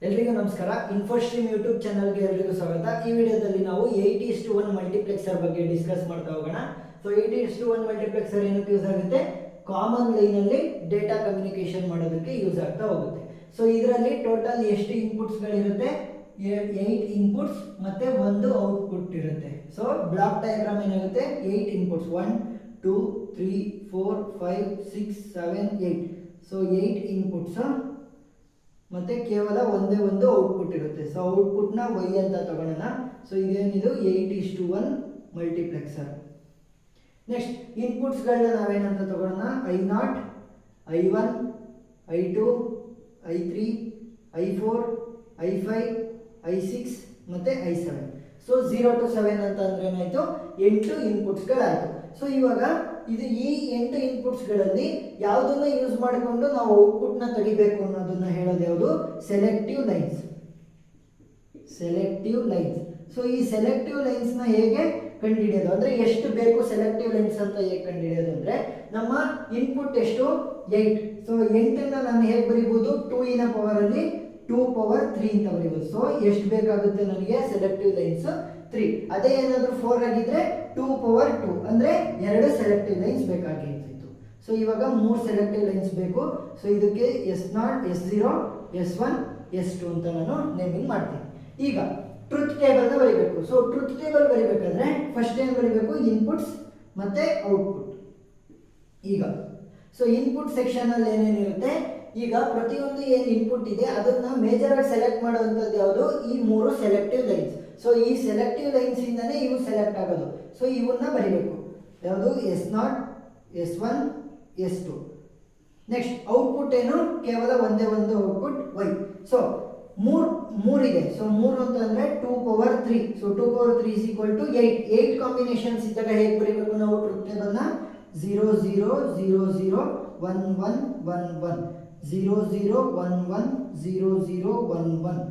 ಎಲ್ರಿಗೂ ನಮಸ್ಕಾರ. ಇನ್ಫೋಸ್ಟ್ರೀಮ್ ಯೂಟ್ಯೂಬ್ ಚಾನಲ್ಗೆ ಎಲ್ರಿಗೂ ಸ್ವಾಗತ. ಈ ವಿಡಿಯೋದಲ್ಲಿ ನಾವು 8:1 ಮಲ್ಟಿಪ್ಲೆಕ್ಸರ್ ಬಗ್ಗೆ ಡಿಸ್ಕಸ್ ಮಾಡ್ತಾ ಹೋಗೋಣ. ಸೊ 8:1 ಮಲ್ಟಿಪ್ಲೆಕ್ಸರ್ ಏನಕ್ಕೆ ಯೂಸ್ ಆಗುತ್ತೆ? ಕಾಮನ್ ಲೈನಲ್ಲಿ ಡೇಟಾ ಕಮ್ಯುನಿಕೇಶನ್ ಮಾಡೋದಕ್ಕೆ ಯೂಸ್ ಆಗ್ತಾ ಹೋಗುತ್ತೆ. ಸೊ ಇದರಲ್ಲಿ ಟೋಟಲ್ ಎಷ್ಟು ಇನ್ಪುಟ್ಸ್ಗಳಿರುತ್ತೆ? 8 ಇನ್ಪುಟ್ಸ್ ಮತ್ತೆ ಒಂದು ಔಟ್ಪುಟ್ ಇರುತ್ತೆ. ಸೊ ಬ್ಲಾಕ್ ಡಯಾಗ್ರಾಮ್ ಏನಾಗುತ್ತೆ? 8 ಇನ್ಪುಟ್ಸ್ 1 2 3 4 5 6 7 8. ಸೊ 8 ಇನ್ಪುಟ್ಸ್ ಮತ್ತೆ ಕೇವಲ ಒಂದೇ ಒಂದು ಔಟ್ಪುಟ್ ಇರುತ್ತೆ. ಸೊ ಔಟ್ಪುಟ್ನ y ಅಂತ ತಗೊಳ್ಳೋಣ. ಸೊ ಇದೇನಿದು 8:1 ಮಲ್ಟಿಪ್ಲೆಕ್ಸರ್. ನೆಕ್ಸ್ಟ್ ಇನ್ಪುಟ್ಸ್ಗಳನ್ನ ನಾವೇನಂತ ತಗೊಳ್ಳೋಣ? I0, I1, I2, I3, I4, I5, I6 ಮತ್ತೆ I7. ಸೊ 0 to 7 ಅಂತ ಅಂದ್ರೆ ಏನಾಯ್ತು? 8 ಇನ್ಪುಟ್ಸ್ಗಳಾಯಿತು. ಸೊ ಇವಾಗ ಈ 8 ಇನ್ಪುಟ್ಸ್ಗಳಲ್ಲಿ ಯಾವುದನ್ನ ಯೂಸ್ ಮಾಡಿಕೊಂಡು ನಾವು ಔಟ್ಪುಟ್ನ ತೆಗಿಬೇಕು ಅನ್ನೋದನ್ನ ಹೇಳೋದು ಯಾವುದು? Selective lines. ಸೊ ಈ ಸೆಲೆಕ್ಟಿವ್ ಲೈನ್ಸ್ನ ಹೇಗೆ ಕಂಡುಹಿಡಿಯೋದು ಅಂದ್ರೆ ಎಷ್ಟು ಬೇಕು ಸೆಲೆಕ್ಟಿವ್ ಲೈನ್ಸ್ ಅಂತ ಹೇಗೆ ಕಂಡುಹಿಡಿಯೋದು ಅಂದ್ರೆ ನಮ್ಮ ಇನ್ಪುಟ್ ಎಷ್ಟು? 8. ಸೊ 8ನ್ನ ನಾನು ಹೇಗೆ ಬರೀಬಹುದು? 2 ನ ಪವರ್ ಅಲ್ಲಿ 2 ಪವರ್ 3 ಅಂತ ಬರೀಬಹುದು. ಸೊ ಎಷ್ಟು ಬೇಕಾಗುತ್ತೆ ನನಗೆ ಸೆಲೆಕ್ಟಿವ್ ಲೈನ್ಸ್? 3. ಅದೇ ಏನಾದರೂ 4 ಆಗಿದ್ರೆ 2 ಪವರ್ 2 ಅಂದ್ರೆ 2 ಸೆಲೆಕ್ಟಿವ್ ಲೈನ್ಸ್ ಬೇಕಾಗಿರ್ತಿತ್ತು. ಸೊ ಇವಾಗ 3 ಸೆಲೆಕ್ಟಿವ್ ಲೈನ್ಸ್ ಬೇಕು. ಸೊ ಇದಕ್ಕೆ S0, S0, S1, S2 ಅಂತ ನಾನು ನೇಮಿಂಗ್ ಮಾಡ್ತೀನಿ. ಈಗ ಟ್ರುತ್ ಟೇಬಲ್ನ ಬರೀಬೇಕು. ಸೊ ಟ್ರುತ್ ಟೇಬಲ್ ಬರೀಬೇಕಾದ್ರೆ ಫಸ್ಟ್ ಏನು ಬರೀಬೇಕು? ಇನ್ಪುಟ್ಸ್ ಮತ್ತೆ ಔಟ್ಪುಟ್. ಈಗ ಸೊ ಇನ್ಪುಟ್ ಸೆಕ್ಷನ್ ಅಲ್ಲಿ ಏನೇನಿರುತ್ತೆ? ಈಗ ಪ್ರತಿಯೊಂದು ಏನು ಇನ್ಪುಟ್ ಇದೆ ಅದನ್ನ ಮೇಜರ್ ಆಗಿ ಸೆಲೆಕ್ಟ್ ಮಾಡುವಂಥದ್ದು ಯಾವುದು? ಈ 3 ಸೆಲೆಕ್ಟಿವ್ ಲೈನ್ಸ್. ಸೊ ಈ ಸೆಲೆಕ್ಟಿವ್ ಲೈನ್ಸ್ ಇಂದನೇ ಇವು ಸೆಲೆಕ್ಟ್ ಆಗೋದು. ಸೊ ಇವನ್ನ ಬರೀಬೇಕು. ಯಾವುದು? S0, S1, S2. Next output ಏನು? ಕೇವಲ ಒಂದೇ ಒಂದು ಔಟ್ಪುಟ್ y. ಸೊ 3 ಇದೆ. ಸೊ 3 ಅಂತಂದ್ರೆ 2 power 3. So 2 power 3 is equal to 8. 8 combinations ಇದ್ದಾಗ ಹೇಗೆ ಬರೀಬೇಕು ನಾವು ಟ್ರುತ್ ಟೇಬಲ್ನ? 0 0 0 0 1 1 1 1 0 0 1 1 0 0 1 1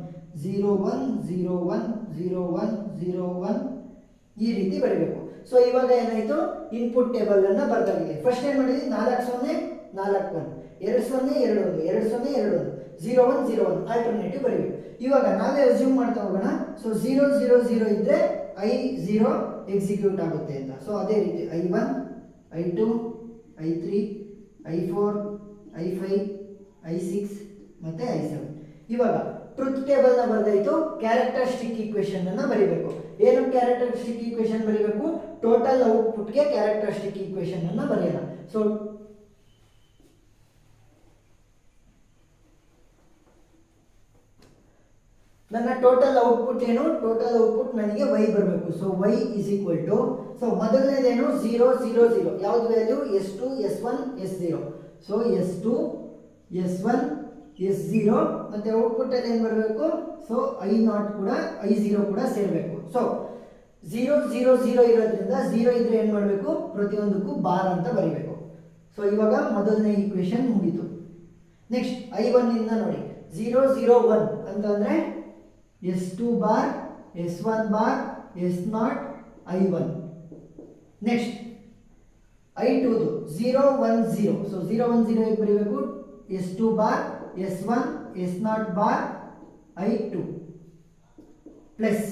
0 1 0 1 0 1 0 1 ಈ ರೀತಿ ಬರೀಬೇಕು. ಸೊ ಇವಾಗ ಏನಾಯ್ತು? ಇನ್ಪುಟ್ ಟೇಬಲ್ ಅನ್ನ ಬರ್ದಾಗಿದೆ. ಫಸ್ಟ್ ಏನ್ ಮಾಡಿದ್ವಿ? 4 0 4 1 2 0 2 1 2 0 2 1 0 1 0 1 ಆಲ್ಟರ್ನೇಟಿವ್ ಬರೀಬೇಕು. ಇವಾಗ ನಾವೇ ಅಸ್ಯೂಮ್ ಮಾಡ್ತಾ ಹೋಗೋಣ. ಸೊ 0 0 0 ಇದ್ರೆ I0 ಎಕ್ಸಿಕ್ಯೂಟ್ ಆಗುತ್ತೆ ಅಂತ. ಸೊ ಅದೇ ರೀತಿ I1, I2, I3, I4, I5, I6 ಮತ್ತೆ I7. ಇವಾಗ ಟ್ರುತ್ ಟೇಬಲ್ ನ ಬರೆದಾಯ್ತು. ಕ್ಯಾರೆಕ್ಟರಿಸ್ಟಿಕ್ ಈಕ್ವೇಷನ್ ಅನ್ನ ಬರೀಬೇಕು. ಏನು ಕ್ಯಾರೆಕ್ಟರಿಸ್ಟಿಕ್ ಈಕ್ವೇಷನ್ ಬರೀಬೇಕು? ಟೋಟಲ್ ಔಟ್ಪುಟ್ ಗೆ ಕ್ಯಾರೆಕ್ಟರಿಸ್ಟಿಕ್ ಈಕ್ವೇಷನ್ ಅನ್ನ ಬರೆಯೋಣ. ಸೊ ನನ್ನ ಟೋಟಲ್ ಔಟ್ಪುಟ್ ಏನು? ಟೋಟಲ್ ಔಟ್ಪುಟ್ ನನಗೆ y ಬರಬೇಕು. So y is equal to, so ಮೊದಲನೇದೇನು? 0 0 0. ಯಾವ್ದು value? S2 S1 S0. So S2 S1 S0 ಮತ್ತೆ ಔಟ್ಪುಟ್ ಅಲ್ಲಿ ಏನು ಬರಬೇಕು? ಸೊ I0 ಕೂಡ I0 ಕೂಡ ಸೇರಬೇಕು. ಸೊ 0 0 0 ಇರೋದ್ರಿಂದ 0 ಇದ್ರೆ ಏನು ಮಾಡಬೇಕು? ಪ್ರತಿಯೊಂದಕ್ಕೂ ಬಾರ್ ಅಂತ ಬರೀಬೇಕು. ಸೊ ಇವಾಗ ಮೊದಲನೇ ಈಕ್ವೇಶನ್ ಮುಗೀತು. ನೆಕ್ಸ್ಟ್ I1 ಇಂದ ನೋಡಿ. 0 0 1 ಅಂತಂದ್ರೆ S2 bar S1 bar S0 I1. Next I2 0 1 0. So 0 1 0 ಹೇಗೆ ಬರೀಬೇಕು? S2 bar S1 S0 bar I2 plus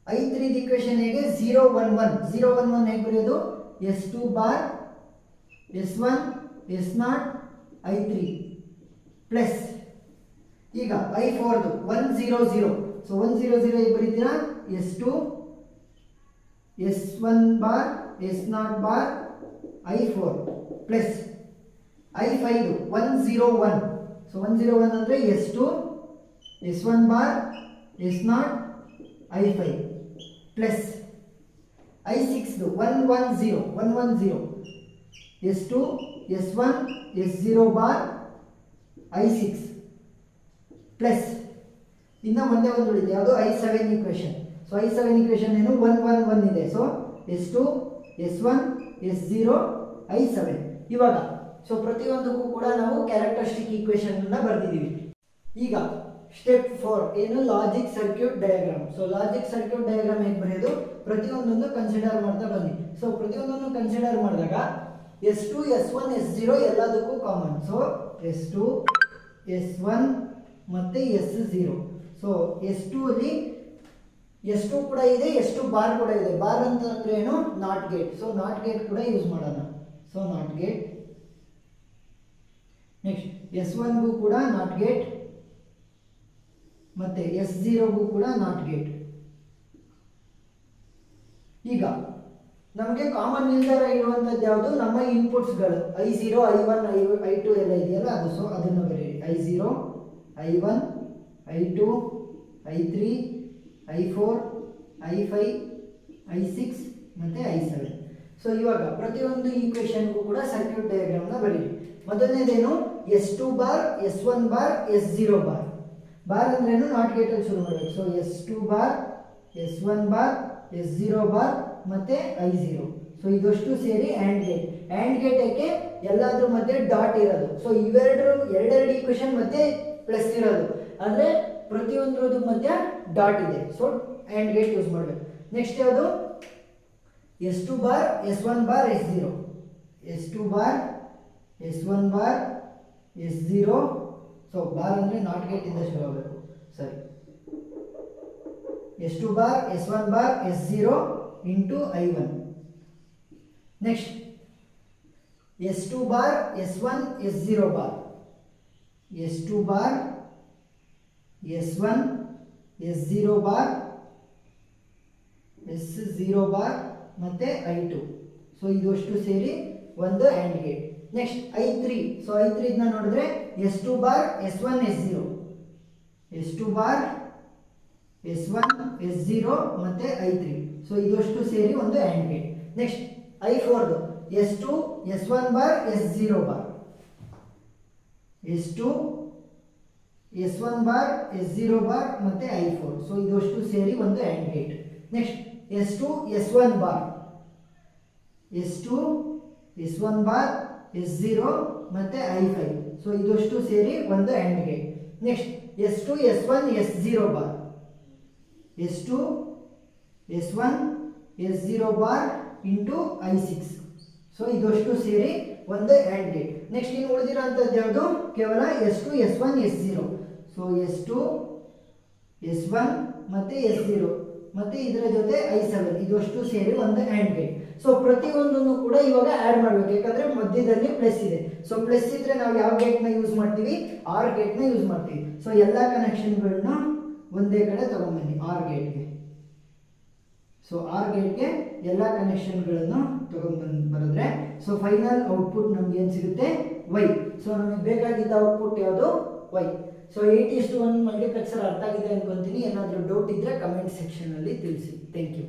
I3 equation ಹೇಗೆ? 0 1 1 0 1 1 ಹೇಗೆ ಬರೆಯೋದು? S2 bar S1 S0 I3 plus ಈಗ I4 1 0 0. ಸೊ 1 0 0 ಹೇಗೆ ಬರೀತೀರಾ? S2 S1 bar S0 bar I4 plus I5 1 0 1. So 1 0 1 ಅಂದರೆ S2 S1 bar S0 I5 plus I6 1 1 0 1 1 0. S2 S1 S0 bar I6 plus ಇನ್ನು ಒಂದೇ ಒಂದು ಉಳಿದೆ. ಯಾವುದು? I7 equation. So I7 equation ಏನು? 1 1 1 ಇದೆ. So S2 S1 S0 I7. ಇವಾಗ so ಪ್ರತಿಯೊಂದಕ್ಕೂ ಕೂಡ ನಾವು ಕ್ಯಾರೆಕ್ಟರಿಸ್ಟಿಕ್ ಈಕ್ವೇಶನ್ ಅನ್ನ ಬರೆದಿದ್ದೀವಿ. ಈಗ ಸ್ಟೆಪ್ 4 ಏನು? Logic circuit diagram. So logic circuit diagram ಹೇಗೆ ಬರೆಯೋದು? ಪ್ರತಿಯೊಂದನ್ನು ಕನ್ಸಿಡರ್ ಮಾಡ್ತಾ ಬನ್ನಿ. ಸೊ ಪ್ರತಿಯೊಂದನ್ನು ಕನ್ಸಿಡರ್ ಮಾಡಿದಾಗ S2 S1 S0 ಎಲ್ಲದಕ್ಕೂ ಕಾಮನ್. ಸೊ S2 S1 ಮತ್ತು S0. ಸೊ S2 ಅಲ್ಲಿ S2 ಕೂಡ ಇದೆ, S2 ಬಾರ್ ಕೂಡ ಇದೆ. ಬಾರ್ ಅಂತಂದ್ರೆ ಏನು, not gate. So not gate ಕೂಡ ಯೂಸ್ ಮಾಡೋಣ. So not gate. ನೆಕ್ಸ್ಟ್ S1ಗೂ ಕೂಡ ನಾಟ್ ಗೇಟ್ ಮತ್ತು S0ಗೂ ಕೂಡ ನಾಟ್ ಗೇಟ್. ಈಗ ನಮಗೆ ಕಾಮನ್ ಇಲ್ದರ ಇರುವಂಥದ್ದು ಯಾವುದು, ನಮ್ಮ ಇನ್ಪುಟ್ಸ್ಗಳು I0, I1, I2 ಎಲ್ಲ ಇದೆಯಲ್ಲ ಅದು. ಸೊ ಅದನ್ನು ಬರೀರಿ. I0, I1, I2, I3, I4, I5, I6 ಮತ್ತು I7. ಸೊ ಇವಾಗ ಪ್ರತಿಯೊಂದು ಈಕ್ವೇಷನ್ಗೂ ಕೂಡ ಸರ್ಕ್ಯೂಟ್ ಡಯಾಗ್ರಾಮ್ನ ಬರೀರಿ. ಮೊದಲನೇದೇನು, S2 bar, S1 bar, S0 bar. Bar ಅಂದ್ರೇನು, ನಾಟ್ ಗೇಟಲ್ಲಿ ಶುರು ಮಾಡಬೇಕು. So S2 bar, S1 bar, S0 bar ಮತ್ತು I0. ಸೊ ಇದಷ್ಟು ಸೇರಿ ಆ್ಯಂಡ್ ಗೇಟ್. ಆ್ಯಂಡ್ ಗೇಟಕ್ಕೆ ಎಲ್ಲಾದ್ರ ಮಧ್ಯೆ ಡಾಟ್ ಇರೋದು. ಸೊ ಎರಡೆರಡು ಈಕ್ವೇಷನ್ ಮಧ್ಯೆ ಪ್ಲಸ್ ಇರೋದು, ಅಂದರೆ ಪ್ರತಿಯೊಂದ್ರದ್ದು ಮಧ್ಯ ಡಾಟ್ ಇದೆ. ಸೊ ಆ್ಯಂಡ್ ಗೇಟ್ ಯೂಸ್ ಮಾಡಬೇಕು. ನೆಕ್ಸ್ಟ್ ಯಾವುದು, S2 bar, S1 bar, S0. S2 bar, S1 bar, S0. So bar ಅಂದರೆ ನಾಟ್ ಗೇಟಿಂದ ಶುರು ಆಗಬೇಕು. ಸರಿ. S2 bar, S1 bar, S0 into I1. Next S2 bar, S1, S0 bar. S2 bar, S1, S0 bar, S0 bar ಮತ್ತು I2. So ಇದಷ್ಟು ಸೇರಿ ಒಂದು and gate. Next I3. So I3ನ ನೋಡಿದ್ರೆ S2 bar, S1, S0. S2 bar, S1, S0 ಮತ್ತು I3. So ಇದಷ್ಟು ಸೇರಿ ಒಂದು ಆ್ಯಂಡ್ ಗೇಟ್. ನೆಕ್ಸ್ಟ್ I4ದು S2, S1 bar, S0 bar. S2, S1 bar, S0 bar ಮತ್ತು I4. ಸೊ ಇದಷ್ಟು ಸೇರಿ ಒಂದು and gate. Next S2, S1 bar, S2, S1 bar, S0 ಮತ್ತು I5. ಸೊ ಇದಷ್ಟು ಸೇರಿ ಒಂದು and gate. Next S2, S1, S0 bar, S2, S1, S0 bar into I6. So ಇದಷ್ಟು ಸೇರಿ ಒಂದು ಆ್ಯಂಡ್ ಗೇಟ್. ನೆಕ್ಸ್ಟ್ ಇನ್ನು ಉಳಿದಿರೋಂಥದ್ದು ಯಾವುದು, ಕೇವಲ S2, S1, S0. So S2, S1 ಮತ್ತು S0 ಮತ್ತು ಇದರ ಜೊತೆ I7. ಇದಷ್ಟು ಸೇರಿ ಒಂದು ಆ್ಯಂಡ್ ಗೇಟ್. ಸೊ ಪ್ರತಿಯೊಂದನ್ನು ಕೂಡ ಇವಾಗ ಆ್ಯಡ್ ಮಾಡಬೇಕು, ಯಾಕಂದರೆ ಮಧ್ಯದಲ್ಲಿ ಪ್ಲಸ್ ಇದೆ. ಸೊ ಪ್ಲಸ್ ಇದ್ದರೆ ನಾವು ಯಾವ ಗೇಟ್ನ ಯೂಸ್ ಮಾಡ್ತೀವಿ, ಆರ್ ಗೇಟ್ನ ಯೂಸ್ ಮಾಡ್ತೀವಿ. ಸೊ ಎಲ್ಲ ಕನೆಕ್ಷನ್ಗಳನ್ನ ಒಂದೇ ಕಡೆ ತಗೊಂಬನ್ನಿ ಆರ್ ಗೇಟ್ಗೆ. ಸೊ ಆರ್ ಗೇಟ್ಗೆ ಎಲ್ಲ ಕನೆಕ್ಷನ್ಗಳನ್ನು ಬರೆದ್ರೆ ಸೊ ಫೈನಲ್ ಔಟ್ಪುಟ್ ನಮ್ಗೆ ಏನು ಸಿಗುತ್ತೆ, Y. ಸೊ ನಮಗೆ ಬೇಕಾಗಿದ್ದ ಔಟ್ಪುಟ್ ಯಾವುದು, Y. ಸೊ 8:1 ಮಲ್ಟಿಪ್ಲೆಕ್ಸರ್ ಅರ್ಥ ಆಗಿದೆ ಅನ್ಕೊಂತೀನಿ. ಏನಾದರೂ ಡೌಟ್ ಇದ್ದರೆ ಕಮೆಂಟ್ ಸೆಕ್ಷನಲ್ಲಿ ತಿಳಿಸಿ. Thank you.